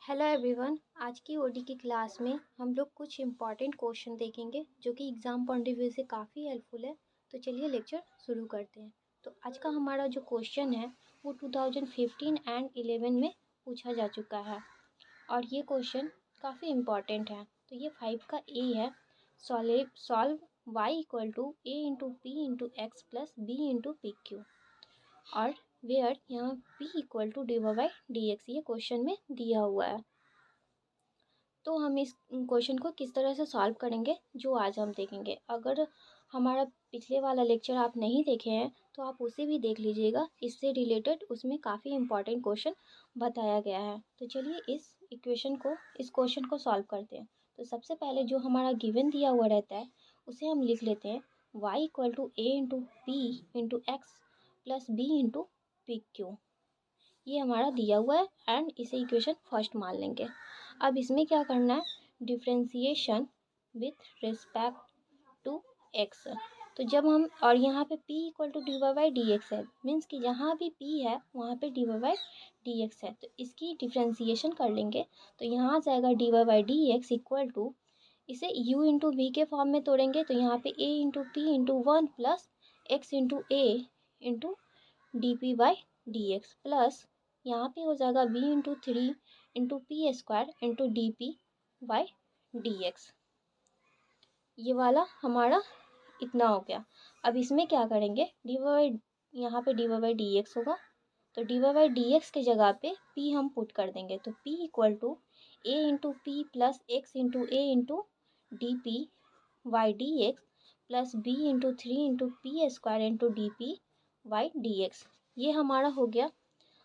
Hello everyone. आज की OD की क्लास में हम लोग कुछ इम्पॉर्टेंट क्वेश्चन देखेंगे जो कि एग्ज़ाम पॉइंट ऑफ व्यू से काफ़ी हेल्पफुल है। तो चलिए लेक्चर शुरू करते हैं। तो आज का हमारा जो क्वेश्चन है वो 2015 एंड 11 में पूछा जा चुका है और ये क्वेश्चन काफ़ी इम्पॉर्टेंट है। तो ये 5 का ए है। Solve y equal to a into P into X plus B into P Q और वेयर यहाँ p equal to D Y by D x ये क्वेश्चन में दिया हुआ है। तो हम इस क्वेश्चन को किस तरह से सॉल्व करेंगे जो आज हम देखेंगे। अगर हमारा पिछले वाला लेक्चर आप नहीं देखे हैं तो आप उसे भी देख लीजिएगा, इससे रिलेटेड उसमें काफ़ी इंपॉर्टेंट क्वेश्चन बताया गया है। तो चलिए इस क्वेश्चन को सॉल्व करते हैं। तो सबसे पहले जो हमारा गिवन दिया हुआ रहता है उसे हम लिख लेते हैं y equal to A into P into X plus B into P Q. ये हमारा दिया हुआ है एंड इसे इक्वेशन फर्स्ट मान लेंगे। अब इसमें क्या करना है, differentiation with respect to X. तो जब हम और यहाँ पे p equal to D Y by D X है, मीन्स कि जहाँ भी p है वहाँ पे D Y by D X है। तो इसकी डिफ्रेंसिएशन कर लेंगे। तो यहाँ आ जाएगा D Y by D X equal to, इसे u इंटू वी के फॉर्म में तोड़ेंगे तो यहाँ पे a into P into one plus X into A into D P by D X plus यहाँ पे हो जाएगा v into three into P square into D P by D x. ये वाला हमारा इतना हो गया। अब इसमें क्या करेंगे, डी वाई यहाँ पे D Y by D X होगा तो D Y by D X की जगह पे p हम पुट कर देंगे। तो p equal to a into P plus X into A into D P Y D X plus b into three into P square into D P Y D x. ये हमारा हो गया।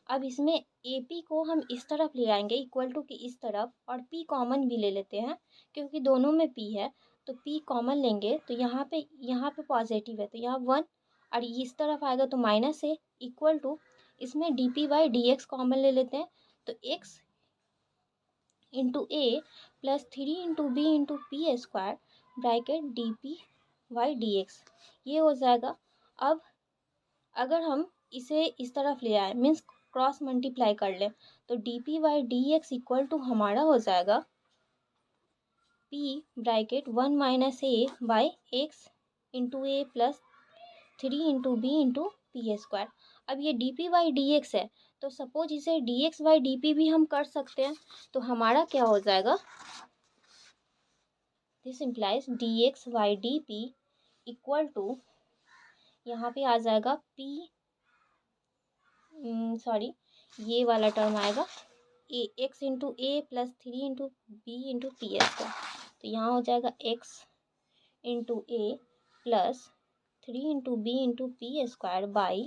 अब इसमें ए पी को हम इस तरफ ले आएंगे इक्वल टू की इस तरफ, और p कॉमन भी ले लेते हैं क्योंकि दोनों में p है। तो p कॉमन लेंगे तो यहाँ पे पॉजिटिव है तो यहाँ वन, और इस तरफ आएगा तो माइनस है इक्वल टू, इसमें d P by D x common ले लेते हैं तो x इंटू ए plus three into B into P square bracket d P Y D x ये हो जाएगा। अब अगर हम इसे इस तरफ ले आए मीन्स क्रॉस मल्टीप्लाई कर लें तो D P by D X equal to हमारा हो जाएगा p bracket one minus A by X into A plus three into B into P square. अब ये D P by D X है तो सपोज इसे D x by D P भी हम कर सकते हैं। तो हमारा क्या हो जाएगा, this implies d x by D P equal to, यहाँ पे आ जाएगा p ये वाला टर्म आएगा a x into A plus three into B into P square. तो यहाँ हो जाएगा x into A plus three into B into P square by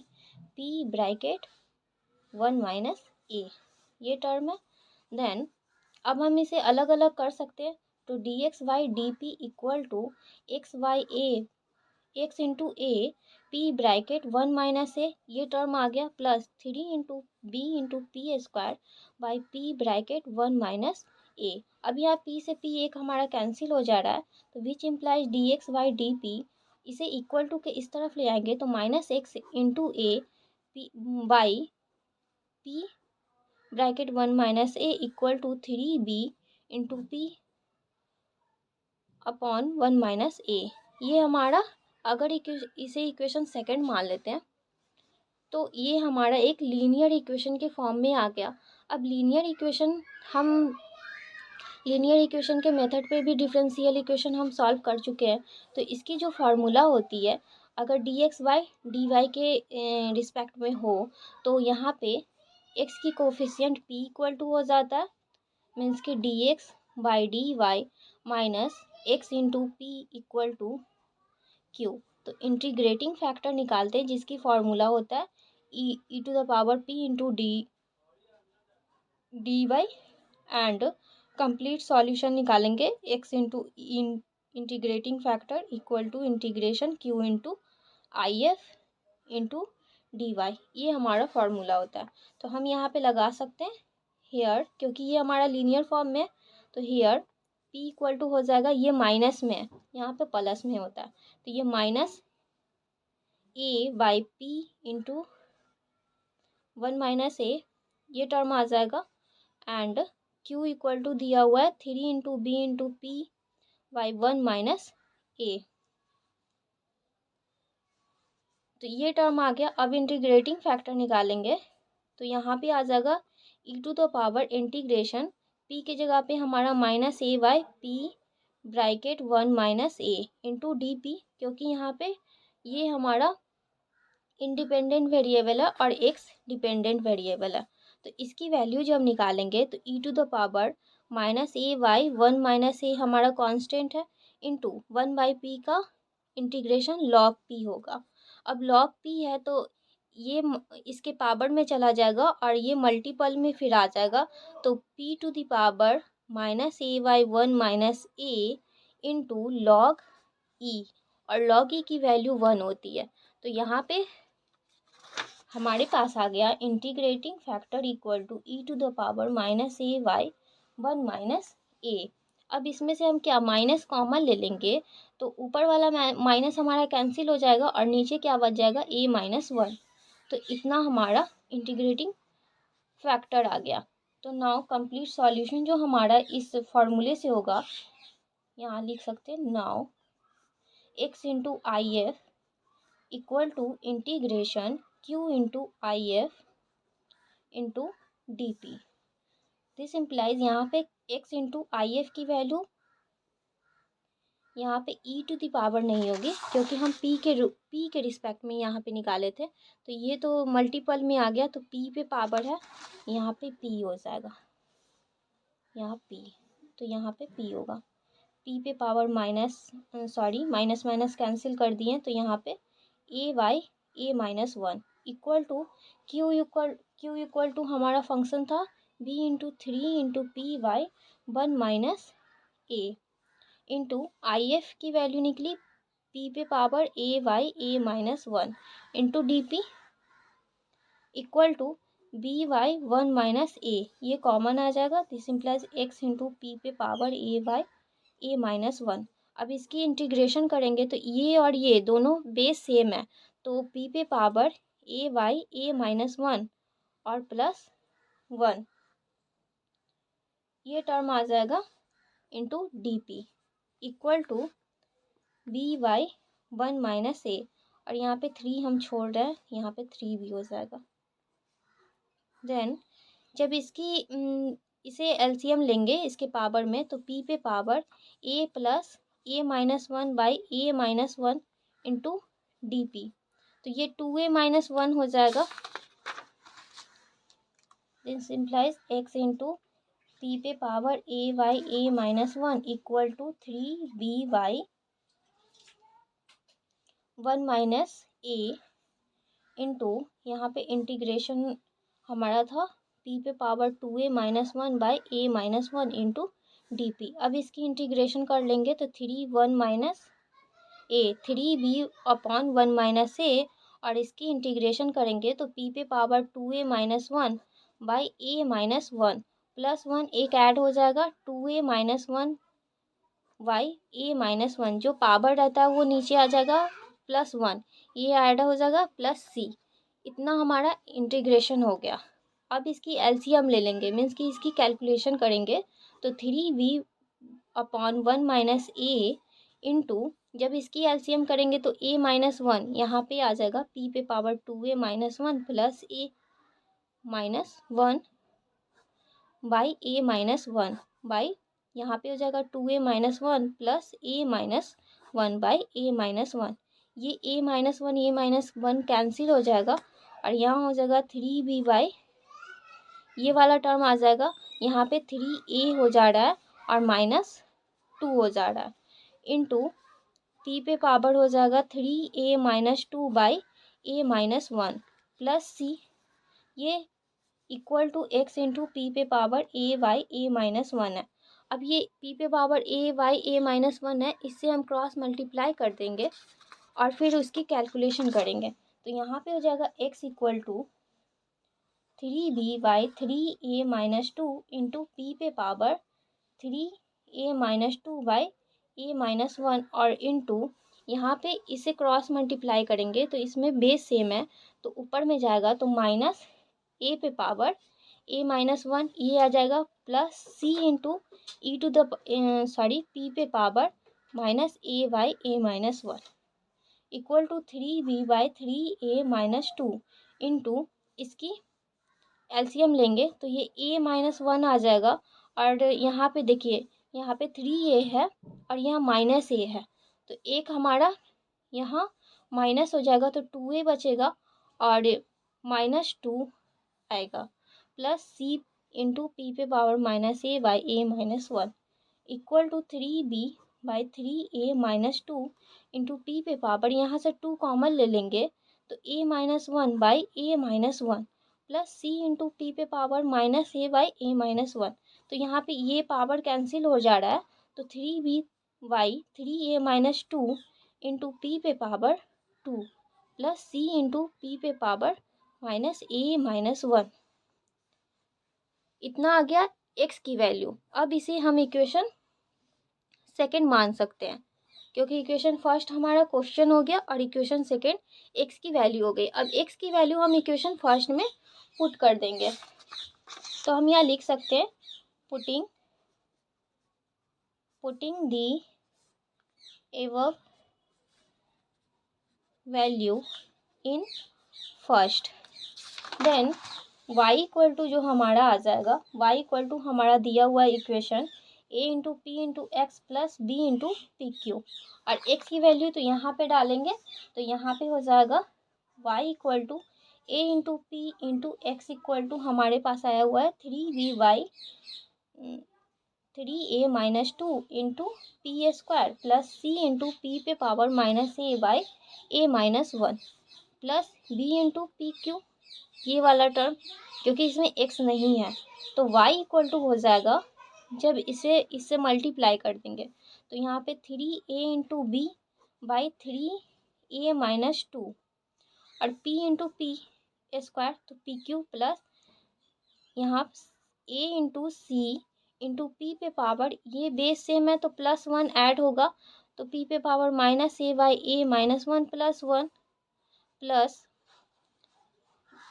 p bracket one minus a, ये टर्म है। देन अब हम इसे अलग अलग कर सकते हैं तो d x by D P equal to x by a x into a p bracket one minus a, ये टर्म आ गया plus three into B into P square by p bracket one minus a. अब यहाँ p से p एक हमारा cancel हो जा रहा है तो which implies d x by D p, इसे इक्वल टू के इस तरफ ले आएंगे तो minus x into a p by p bracket one minus a equal to three b into p upon one minus a. ये हमारा अगर इसे इक्वेशन सेकंड मान लेते हैं तो ये हमारा एक लीनियर इक्वेशन के फॉर्म में आ गया। अब लीनियर इक्वेशन के मेथड पे भी डिफरेंशियल इक्वेशन हम सॉल्व कर चुके हैं। तो इसकी जो फार्मूला होती है, अगर D x by D Y के रिस्पेक्ट में हो तो यहाँ पे x की कोफिशिएंट p इक्वल टू हो जाता है, मीन्स कि d x by D y minus x into p equal to q. तो इंटीग्रेटिंग फैक्टर निकालते हैं जिसकी फॉर्मूला होता है e to the power p into D y and complete solution निकालेंगे x into integrating factor equal to integration q into I F into D y, ये हमारा formula होता है। तो हम यहाँ पे लगा सकते हैं हेयर, क्योंकि ये हमारा लीनियर फॉर्म में है तो हेयर p इक्वल टू हो जाएगा, ये माइनस में है यहाँ पे प्लस में होता है तो ये minus A by p into one minus a, ये टर्म आ जाएगा एंड क्यू इक्वल टू दिया हुआ है 3 into B into p by 1 minus a. तो ये टर्म आ गया। अब इंटीग्रेटिंग फैक्टर निकालेंगे तो यहाँ पे आ जाएगा e to the power integration p की जगह पे हमारा minus A by p bracket 1 minus a into D p, क्योंकि यहाँ पे ये हमारा इंडिपेंडेंट वेरिएबल है और एक्स डिपेंडेंट वेरिएबल है। तो इसकी वैल्यू जब निकालेंगे तो e to the power minus A by 1 minus a हमारा कांस्टेंट है इंटू 1 बाई पी का इंटीग्रेशन लॉग पी होगा। अब लॉग पी है तो ये इसके पावर में चला जाएगा और ये मल्टीपल में फिर आ जाएगा। तो p to the power minus A by 1 minus a into log e, और लॉग ई की वैल्यू 1 होती है। तो यहाँ पे हमारे पास आ गया integrating factor equal to e to the power minus A by 1 minus a. अब इसमें से हम क्या माइनस कॉमन ले लेंगे तो ऊपर वाला माइनस हमारा कैंसिल हो जाएगा और नीचे क्या बच जाएगा ए माइनस 1। तो इतना हमारा इंटीग्रेटिंग फैक्टर आ गया। तो नाउ कंप्लीट सॉल्यूशन जो हमारा इस फॉर्मूले से होगा, यहाँ लिख सकते हैं now x into I F equal to integration q into I F into D P. This implies यहाँ पे x इंटू आई एफ की वैल्यू यहाँ पे e टू द पावर नहीं होगी, क्योंकि हम p के रिस्पेक्ट में यहाँ पे निकाले थे। तो ये तो मल्टीपल में आ गया तो p पे पावर है, यहाँ पे p हो जाएगा, यहाँ p, तो यहाँ पे p होगा। p पे पावर माइनस माइनस कैंसिल कर दिए तो यहाँ पे a by a minus 1 equal to q equal to हमारा फंक्शन था b into 3 into p by 1 minus a into I F की वैल्यू निकली p पे power a by a minus 1 into D P equal to b by 1 minus a, ये common आ जाएगा। This implies x into p पे power a by a minus 1। अब इसकी integration करेंगे तो ये और ये दोनों बेस सेम है, तो p पे power a by a minus 1 और प्लस 1, ये टर्म आ जाएगा into D P equal to b by 1 minus a, और यहाँ पे 3 हम छोड़ रहे हैं, यहाँ पे 3 भी हो जाएगा। देन जब इसे एलसीएम लेंगे इसके पावर में तो p पे power a plus a minus 1 by a minus 1 into D P, तो ये 2a माइनस 1 हो जाएगा। This implies x into p पे power a by a minus 1 equal to 3b by 1 minus a into यहाँ पे integration हमारा था p पे power 2a minus 1 by a minus 1 into D P. अब इसकी इंटीग्रेशन कर लेंगे तो 3 minus a 3b upon 1 minus a, और इसकी इंटीग्रेशन करेंगे तो p पे power 2a minus 1 by a minus 1 plus 1 एक ऐड हो जाएगा 2a minus 1 by a minus 1, जो पावर रहता है वो नीचे आ जाएगा प्लस 1, ये ऐड हो जाएगा प्लस c। इतना हमारा इंटीग्रेशन हो गया। अब इसकी एलसीएम ले लेंगे, मीन्स कि इसकी कैलकुलेशन करेंगे तो 3b upon 1 minus a into जब इसकी एलसीएम करेंगे तो a माइनस 1 यहाँ पे आ जाएगा p पे power 2a minus 1 plus a minus 1 by a minus 1 by यहाँ पे हो जाएगा 2a minus 1 plus a minus 1 by a minus 1। ये a माइनस 1 कैंसिल हो जाएगा और यहाँ हो जाएगा 3b बाई, ये वाला टर्म आ जाएगा, यहाँ पे 3a हो जा रहा है और माइनस 2 हो जा रहा है इंटू p पे पावर हो जाएगा 3a minus 2 by a minus 1 plus c, ये equal to x into p पे power a by a minus 1 है। अब ये p पे power a by a minus 1 है, इससे हम क्रॉस मल्टीप्लाई कर देंगे और फिर उसकी कैलकुलेशन करेंगे तो यहाँ पे हो जाएगा x equal to 3b by 3a minus 2 into p पे power 3a minus 2 by a minus 1 और इंटू यहाँ पे इसे क्रॉस मल्टीप्लाई करेंगे तो इसमें बेस सेम है तो ऊपर में जाएगा तो माइनस a पे पावर a माइनस 1, ये आ जाएगा plus C into e to the p पे power minus A by a minus one equal to 3b/3a-2 into इसकी एलसीएम लेंगे तो ये a माइनस वन आ जाएगा। और यहाँ पे देखिए, यहाँ पे 3a है और यहाँ माइनस a है, तो एक हमारा यहाँ माइनस हो जाएगा तो 2a बचेगा और -2 आएगा प्लस c इंटू पी पे power minus a by a minus one equal to 3b/3a-2 into p पे पावर, यहाँ से 2 कॉमन ले लेंगे तो a minus one by a minus one plus c into p पे power minus a by a minus one. तो यहाँ पे ये पावर कैंसिल हो जा रहा है तो 3b/3a-2 इंटू पी पे power 2 plus c into p पे power minus a minus one. इतना आ गया x की वैल्यू। अब इसे हम इक्वेशन सेकंड मान सकते हैं क्योंकि इक्वेशन फर्स्ट हमारा क्वेश्चन हो गया और इक्वेशन सेकंड x की वैल्यू हो गई। अब x की वैल्यू हम इक्वेशन फर्स्ट में पुट कर देंगे तो हम यहाँ लिख सकते हैं putting the above value in first, then y equal to जो हमारा आ जाएगा, y इक्वल टू हमारा दिया हुआ equation a into P into X plus B into P Q और x की वैल्यू तो यहाँ पे डालेंगे तो यहाँ पे हो जाएगा y equal to a into P into x equal to हमारे पास आया हुआ है 3a-2 into P square plus c into p पे power minus a by a minus one plus b into P Q, ये वाला टर्म क्योंकि इसमें x नहीं है तो y इक्वल टू हो जाएगा, जब इससे मल्टीप्लाई कर देंगे तो यहाँ पे 3a into b by 3a minus 2 और p इंटू पी स्क्वायर तो पी क्यू प्लस यहाँ a into C into p पे पावर, ये बेस सेम है तो प्लस वन ऐड होगा तो p पे power minus a by a minus one plus one plus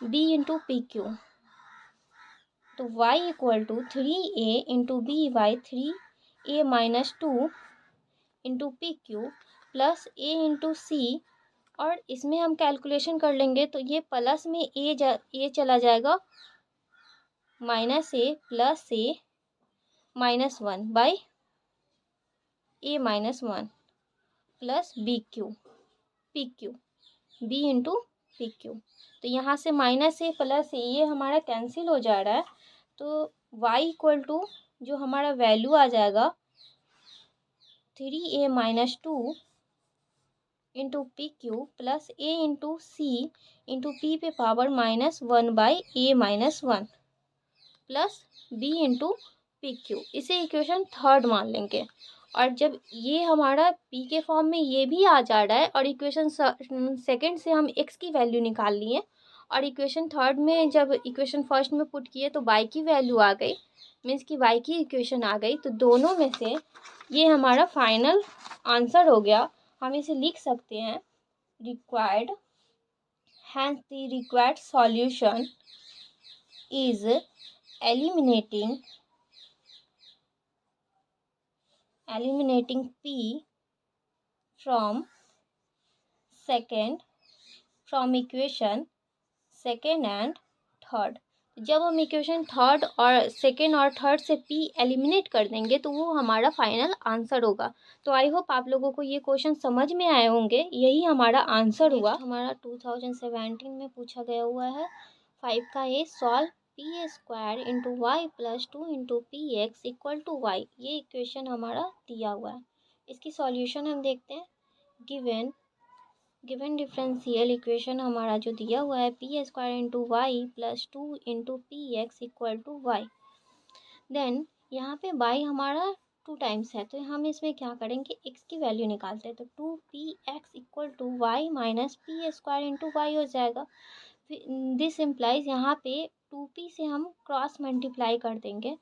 b into P Q, तो y equal to 3a into b by 3a minus 2 into P q plus a into c और इसमें हम calculation कर लेंगे तो ये plus में a चला जाएगा minus a plus a minus one by a minus one plus B Q P Q b into P Q, तो यहाँ से माइनस a प्लस a ये हमारा कैंसिल हो जा रहा है तो y इक्वल टू जो हमारा वैल्यू आ जाएगा 3a minus 2 into P q plus a into C into p पे power minus one by a minus one plus b into P q, इसे इक्वेशन थर्ड मान लेंगे। और जब ये हमारा p के फॉर्म में ये भी आ जा रहा है और इक्वेशन सेकंड से हम x की वैल्यू निकाल लिए और इक्वेशन थर्ड में जब इक्वेशन फर्स्ट में पुट किए तो y की वैल्यू आ गई, मीन्स कि y की इक्वेशन आ गई, तो दोनों में से ये हमारा फाइनल आंसर हो गया। हम इसे लिख सकते हैं required, hence the required solution is eliminating p from equation second and third। जब हम इक्वेशन थर्ड और सेकेंड और थर्ड से p एलिमिनेट कर देंगे तो वो हमारा फाइनल आंसर होगा। तो आई होप आप लोगों को ये क्वेश्चन समझ में आए होंगे, यही हमारा आंसर हुआ। हमारा 2017 में पूछा गया हुआ है 5 का a, solve p square into Y plus 2 into P x equal to y, ये इक्वेशन हमारा दिया हुआ है। इसकी सॉल्यूशन हम देखते हैं। गिवन डिफरेंशियल इक्वेशन हमारा जो दिया हुआ है P square into Y plus 2 into P x equal to Y, then यहाँ पे वाई हमारा 2 टाइम्स है तो हम इसमें क्या करेंगे, x की वैल्यू निकालते हैं तो 2px equal to Y minus P square into Y हो जाएगा। दिस इम्प्लाइज यहाँ पे 2p से हम क्रॉस मल्टीप्लाई कर देंगे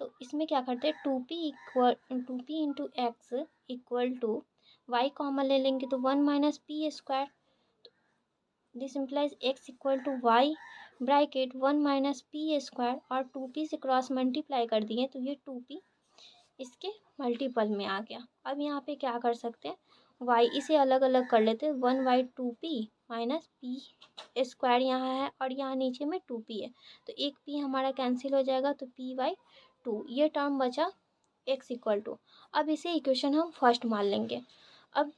तो इसमें क्या करते हैं 2p into x equal to y common ले लेंगे तो 1 minus P square, this implies x equal to Y bracket 1 minus P square और 2p से क्रॉस मल्टीप्लाई कर दिए तो ये 2p इसके मल्टीपल में आ गया। अब यहाँ पे क्या कर सकते हैं, y इसे अलग अलग कर लेते हैं। 1/2p माइनस पी स्क्वायर यहाँ है और यहाँ नीचे में 2p है, तो एक p हमारा कैंसिल हो जाएगा, तो p/2 ये टर्म बचा x इक्वल टू। अब इसे इक्वेशन हम फर्स्ट मान लेंगे। अब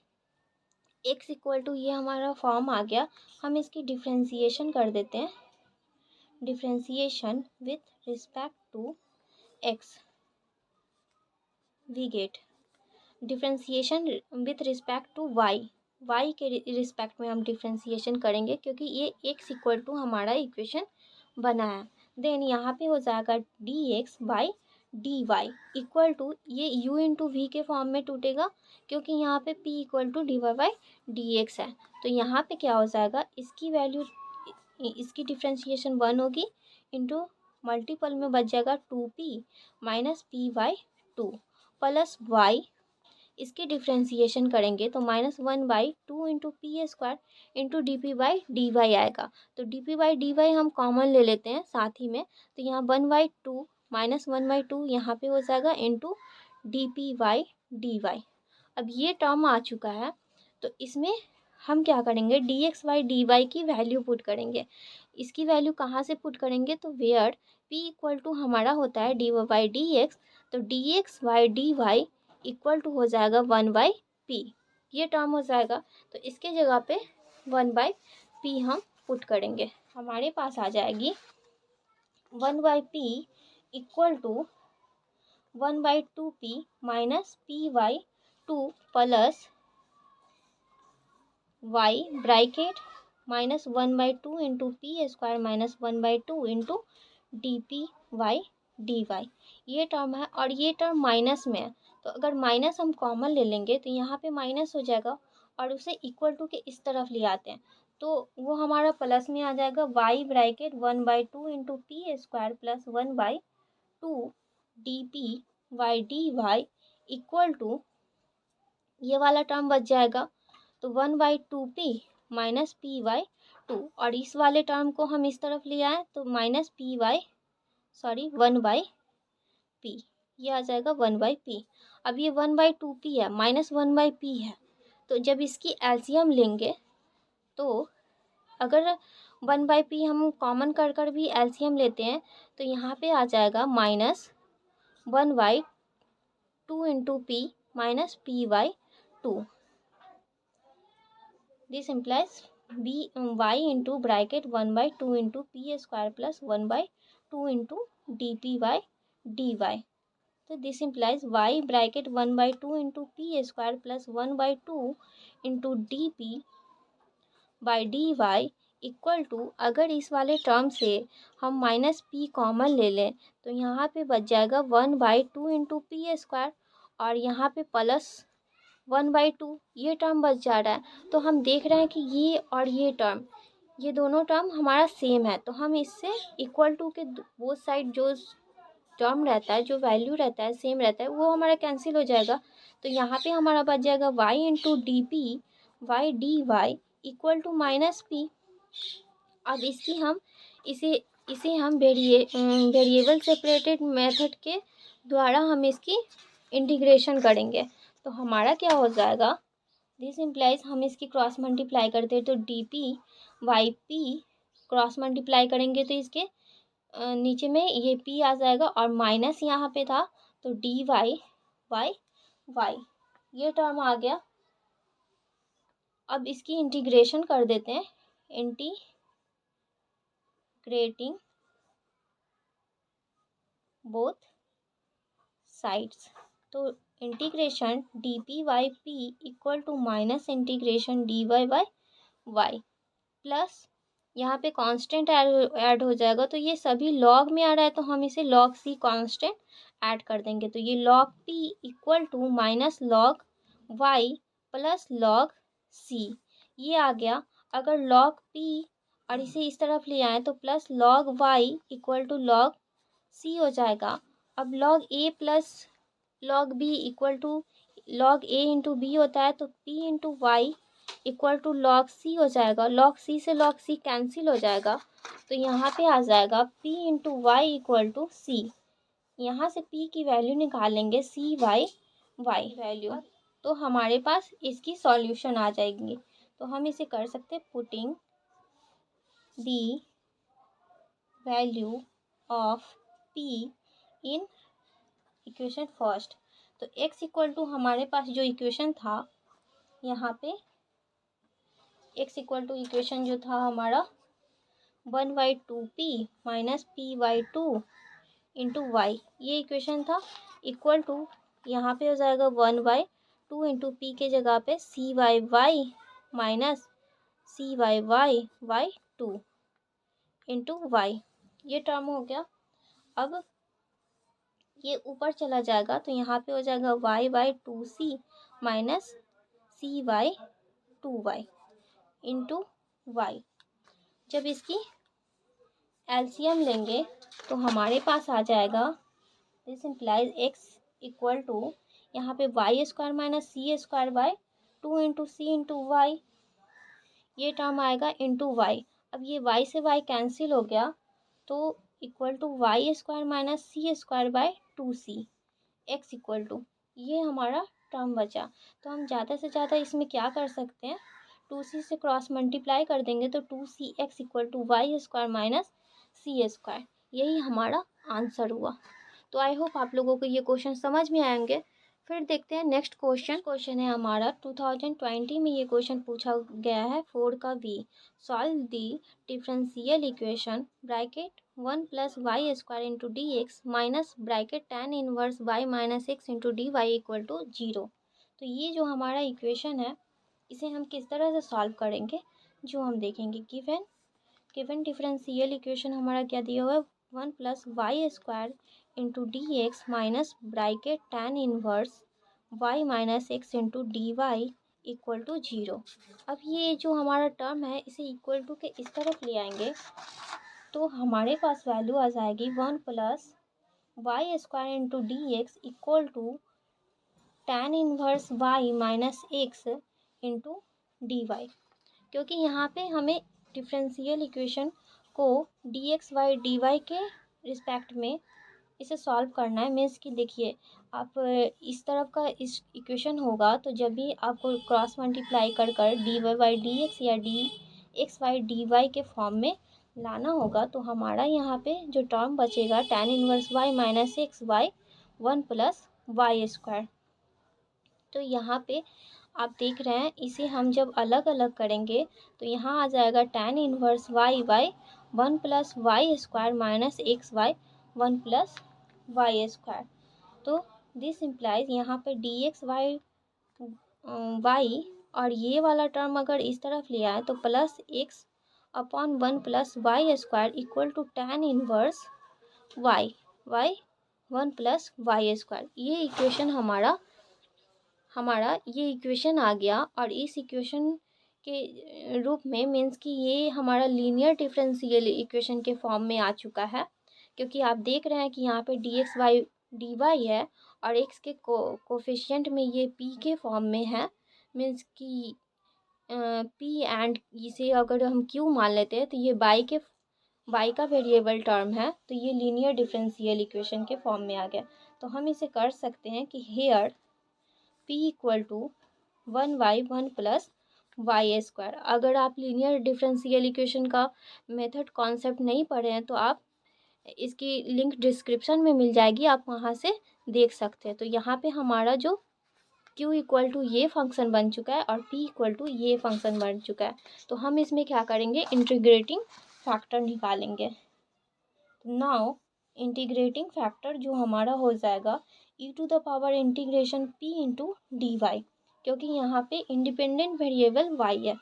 x इक्वल टू ये हमारा फॉर्म आ गया, हम इसकी डिफ्रेंसिएशन कर देते हैं। Differentiation with respect to x we get differentiation with respect to y के रिस्पेक्ट में हम डिफ्रेंसिएशन करेंगे क्योंकि ये x इक्वल टू हमारा इक्वेशन बना है। देन यहाँ पे हो जाएगा dx by dy equal to ये u इंटू वी के फॉर्म में टूटेगा क्योंकि यहाँ पे p equal to dy by dx है। तो यहाँ पे क्या हो जाएगा, इसकी वैल्यू इसकी डिफ्रेंसिएशन 1 होगी इंटू मल्टीपल में बच जाएगा 2p minus p/2 plus y इसकी डिफ्रेंसिएशन करेंगे तो -1/2 into P square into dp/dy आएगा। तो dp/dy हम कॉमन ले लेते हैं साथ ही में, तो यहाँ 1/2 माइनस 1/2 यहाँ पे हो जाएगा इंटू dp/dy। अब ये टर्म आ चुका है तो इसमें हम क्या करेंगे, dx/dy की वैल्यू पुट करेंगे। इसकी वैल्यू कहाँ से पुट करेंगे, तो वेयर p इक्वल टू हमारा होता है dy/dx, तो dx/dy इक्वल टू हो जाएगा 1/p, ये टर्म हो जाएगा। तो इसके जगह पे 1/p हम पुट करेंगे, हमारे पास आ जाएगी 1/p equal to 1/2p minus p/2 plus y bracket minus 1/2 into P square minus 1/2 into dp/dy ये टर्म है और ये टर्म माइनस में है, तो अगर माइनस हम कॉमन ले लेंगे तो यहाँ पे माइनस हो जाएगा और उसे इक्वल टू के इस तरफ ले आते हैं तो वो हमारा प्लस में आ जाएगा। y bracket 1/2 into P square plus 1/2 dp/dy equal to ये वाला टर्म बच जाएगा तो 1/2p माइनस p/2 और इस वाले टर्म को हम इस तरफ ले आए तो माइनस 1/p ये आ जाएगा 1/p। अब ये 1/2p है माइनस 1/p है, तो जब इसकी एलसीएम लेंगे तो अगर 1/p हम कॉमन कर कर भी एलसीएम लेते हैं तो यहाँ पे आ जाएगा minus 1/2 into p minus p/2। This implies y into bracket 1/2 into P square plus 1/2 into dp/dy। तो this implies y bracket 1/2 into P square plus 1/2 into dp/dy equal to अगर इस वाले टर्म से हम माइनस p कॉमन ले लें तो यहाँ पे बच जाएगा 1/2 इंटू पी स्क्वायर और यहाँ पे प्लस 1/2 ये टर्म बच जा रहा है। तो हम देख रहे हैं कि ये और ये टर्म ये दोनों टर्म हमारा सेम है, तो हम इससे इक्वल टू के वो साइड जो टर्म रहता है जो वैल्यू रहता है सेम रहता है वो हमारा कैंसिल हो जाएगा। तो यहाँ पे हमारा बच जाएगा y into dp/dy equal to minus p। अब इसे हम वेरिएबल सेपरेटेड मेथड के द्वारा हम इसकी इंटीग्रेशन करेंगे तो हमारा क्या हो जाएगा, दिस इम्प्लाइज हम इसकी क्रॉस मल्टीप्लाई करते हैं तो dp/p क्रॉस मल्टीप्लाई करेंगे तो इसके नीचे में ये p आ जाएगा और माइनस यहाँ पे था तो dy/y ये टर्म आ गया। अब इसकी इंटीग्रेशन कर देते हैं, इंटीग्रेटिंग बोथ साइड्स, तो integration dp/p equal to minus integration dy/y plus यहाँ पे कांस्टेंट ऐड हो जाएगा तो ये सभी लॉग में आ रहा है तो हम इसे log c कांस्टेंट ऐड कर देंगे तो ये log p equal to minus log y plus log c ये आ गया। अगर log p और इसे इस तरफ ले आए तो plus log y equal to log c हो जाएगा। अब log a plus log b equal to log a into b होता है तो p into y equal to log c हो जाएगा। log c से log c कैंसिल हो जाएगा तो यहाँ पे आ जाएगा p into y equal to c. यहाँ से p की वैल्यू निकालेंगे सी वाई वाई वैल्यू, तो हमारे पास इसकी सॉल्यूशन आ जाएगी। तो हम इसे कर सकते हैं putting the value of p in equation first. तो x इक्वल टू हमारे पास जो इक्वेशन था, यहाँ पे x इक्वल टू इक्वेशन जो था हमारा 1/2p minus p/2 into Y, ये इक्वेशन था। इक्वल टू यहाँ पे हो जाएगा 1/2 इंटू पी के जगह पे c/y minus c/y/2 into Y, ये टर्म हो गया। अब ये ऊपर चला जाएगा तो यहाँ पे हो जाएगा y/2c minus c/2y into Y. जब इसकी एलसीएम लेंगे तो हमारे पास आ जाएगा, this implies x equal to यहाँ पे Y square minus C square by 2 into C into Y, ये टर्म आएगा इंटू वाई। अब ये y से y कैंसिल हो गया तो equal to Y square minus C square by 2c x equal to, ये हमारा टर्म बचा। तो हम ज़्यादा से ज़्यादा इसमें क्या कर सकते हैं, 2c से क्रॉस मल्टीप्लाई कर देंगे तो 2cx equal to Y square minus C square, यही हमारा आंसर हुआ। तो आई होप आप लोगों को ये क्वेश्चन समझ में आएंगे। फिर देखते हैं नेक्स्ट क्वेश्चन है हमारा 2020 में ये क्वेश्चन पूछा गया है 4 का v। Solve the differential equation bracket 1 plus Y square into D X minus bracket tan inverse Y minus x into D Y equal to 0। तो ये जो हमारा इक्वेशन है इसे हम किस तरह से सॉल्व करेंगे, जो हम देखेंगे। गिवन डिफरेंशियल इक्वेशन हमारा क्या दिया हुआ है, 1 plus Y square into D X minus bracket tan inverse Y minus x into D Y equal to 0। अब ये जो हमारा टर्म है इसे इक्वल टू के इस तरफ ले आएंगे तो हमारे पास वैल्यू आ जाएगी 1 plus Y square into D X equal to tan inverse Y minus x into D Y. क्योंकि यहाँ पे हमें डिफरेंशियल इक्वेशन को D x Y D Y के रिस्पेक्ट में इसे सॉल्व करना है। मीन्स कि देखिए, आप इस तरफ का इस इक्वेशन होगा तो जब भी आपको क्रॉस मल्टीप्लाई कर कर d Y by D x या d x Y D Y के फॉर्म में लाना होगा तो हमारा यहाँ पे जो टर्म बचेगा tan inverse Y minus X Y 1 plus Y square. तो यहाँ पे आप देख रहे हैं इसे हम जब अलग अलग करेंगे तो यहाँ आ जाएगा tan inverse Y by 1 plus Y square minus X Y 1 plus Y square. तो दिस इम्प्लाइज यहाँ पे डी एक्स वाई वाई और ये वाला टर्म अगर इस तरफ लिया है तो plus X upon 1 plus Y square equal to tan inverse Y 1 plus Y square. ये इक्वेशन हमारा ये इक्वेशन आ गया। और इस इक्वेशन के रूप में मीन्स कि ये हमारा लीनियर डिफरेंशियल इक्वेशन के फॉर्म में आ चुका है। क्योंकि आप देख रहे हैं कि यहाँ पे d x Y D y है और एक्स के कोफिशिएंट में ये पी के फॉर्म में है। मीन्स कि पी एंड इसे अगर हम क्यू मान लेते हैं तो ये बाई का वेरिएबल टर्म है, तो ये लीनियर डिफरेंशियल इक्वेशन के फॉर्म में आ गया। तो हम इसे कर सकते हैं कि here p equal to 1/1 plus Y square. अगर आप लीनियर डिफरेंशियल इक्वेशन का मेथड कॉन्सेप्ट नहीं पढ़े हैं तो आप इसकी लिंक डिस्क्रिप्शन में मिल जाएगी, आप वहाँ से देख सकते हैं। तो यहाँ पे हमारा जो q इक्वल टू ये फंक्शन बन चुका है और p इक्वल टू ये फंक्शन बन चुका है। तो हम इसमें क्या करेंगे, इंटीग्रेटिंग फैक्टर निकालेंगे। नाउ इंटीग्रेटिंग फैक्टर जो हमारा हो जाएगा e to the power integration p into D Y. क्योंकि यहाँ पे इंडिपेंडेंट वेरिएबल y है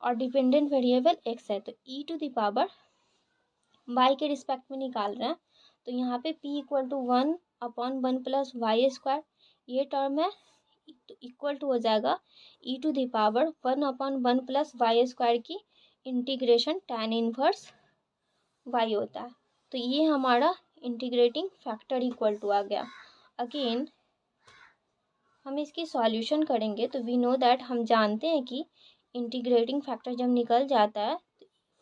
और डिपेंडेंट वेरिएबल x है, तो e to the power y के रिस्पेक्ट में निकाल रहे हैं। तो यहाँ पे p equal to 1 upon 1 plus Y square ये टर्म है, तो इक्वल टू हो जाएगा e to the power 1 upon 1 plus Y square की इंटीग्रेशन tan इनवर्स y होता है। तो ये हमारा इंटीग्रेटिंग फैक्टर इक्वल टू आ गया। अगेन हम इसकी सॉल्यूशन करेंगे तो वी नो दैट, हम जानते हैं कि इंटीग्रेटिंग फैक्टर जब निकल जाता है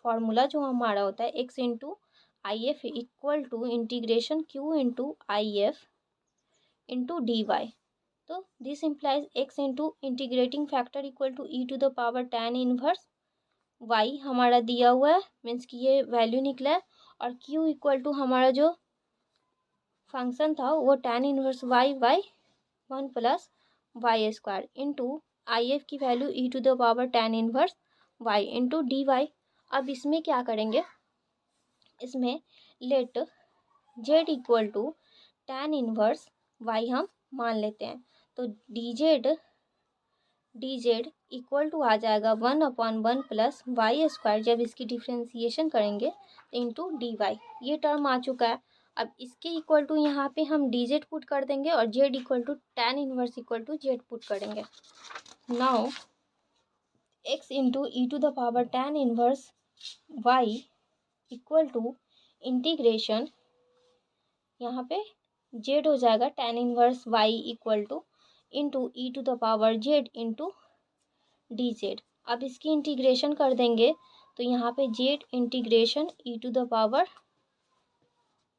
फॉर्मूला जो हमारा होता है x into I F equal to integration q into I F into D y. तो this implies x into integrating factor equal to e to the power tan inverse y हमारा दिया हुआ है, मीन्स कि ये वैल्यू निकला है, और क्यू इक्वल टू हमारा जो फंक्शन था वो tan inverse Y by 1 plus Y square into I F की value e to the power tan inverse y into D y. अब इसमें क्या करेंगे, इसमें let z equal to tan inverse y हम मान लेते हैं, तो डी जेड इक्वल टू आ जाएगा 1/1 प्लस वाई स्क्वायर, जब इसकी डिफ्रेंसिएशन करेंगे तो इंटू डी वाई, ये टर्म आ चुका है। अब इसके इक्वल टू यहाँ पे हम डी जेड पुट कर देंगे और z equal to tan inverse equal to z put करेंगे। Now x into e to the power tan inverse y equal to integration, यहाँ पे जेड हो जाएगा tan inverse y equal to into e to the power z into d z. अब इसकी integration कर देंगे तो यहाँ पे z integration e to the power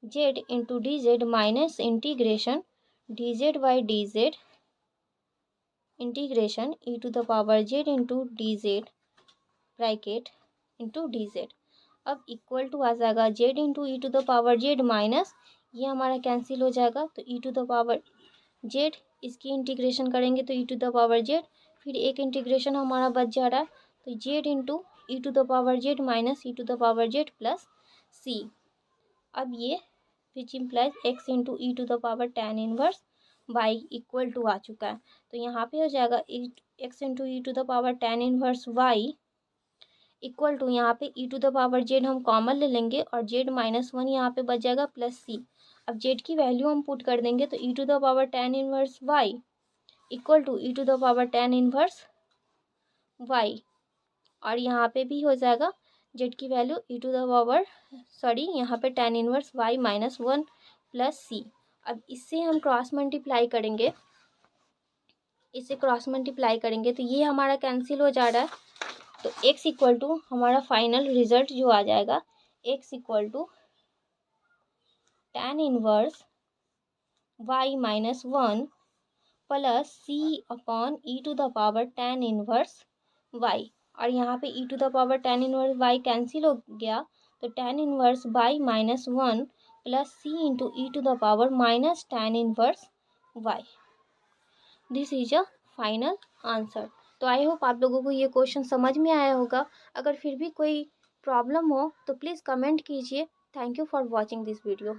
z into d z minus integration d z by D Z integration e to the power z into d z bracket into d z. अब equal to आ जाएगा z into e to the power z minus, ये हमारा cancel हो जाएगा तो e to the power z, इसकी integration करेंगे तो e to the power z, फिर एक इंटीग्रेशन हमारा बच जा रहा है तो z into e to the power z minus e to the power z plus c. अब ये which implies x into e to the power tan inverse y equal to आ चुका है, तो यहाँ पे हो जाएगा x into e to the power tan inverse y equal to यहाँ पे e to the power z हम कॉमन ले लेंगे और जेड -1 यहाँ पे बच जाएगा प्लस सी। अब जेड की वैल्यू हम पुट कर देंगे तो e to the power tan inverse y equal to e to the power tan inverse y, और यहाँ पे भी हो जाएगा जेड की value e to the power यहाँ पे tan inverse Y -1 plus c. अब इससे हम क्रॉस मल्टीप्लाई करेंगे, इससे क्रॉस मल्टीप्लाई करेंगे तो ये हमारा कैंसिल हो जा रहा है, तो x इक्वल टू हमारा फाइनल रिजल्ट जो आ जाएगा x equal to tan inverse y -1 plus C upon e to the power tan inverse y, और यहाँ पे e to the power tan inverse y cancel हो गया तो tan inverse y -1 plus C into e to the power minus tan inverse y। This is a final answer. तो I hope आप लोगों को ये क्वेश्चन समझ में आया होगा। अगर फिर भी कोई प्रॉब्लम हो तो प्लीज़ कमेंट कीजिए। Thank you for watching this video.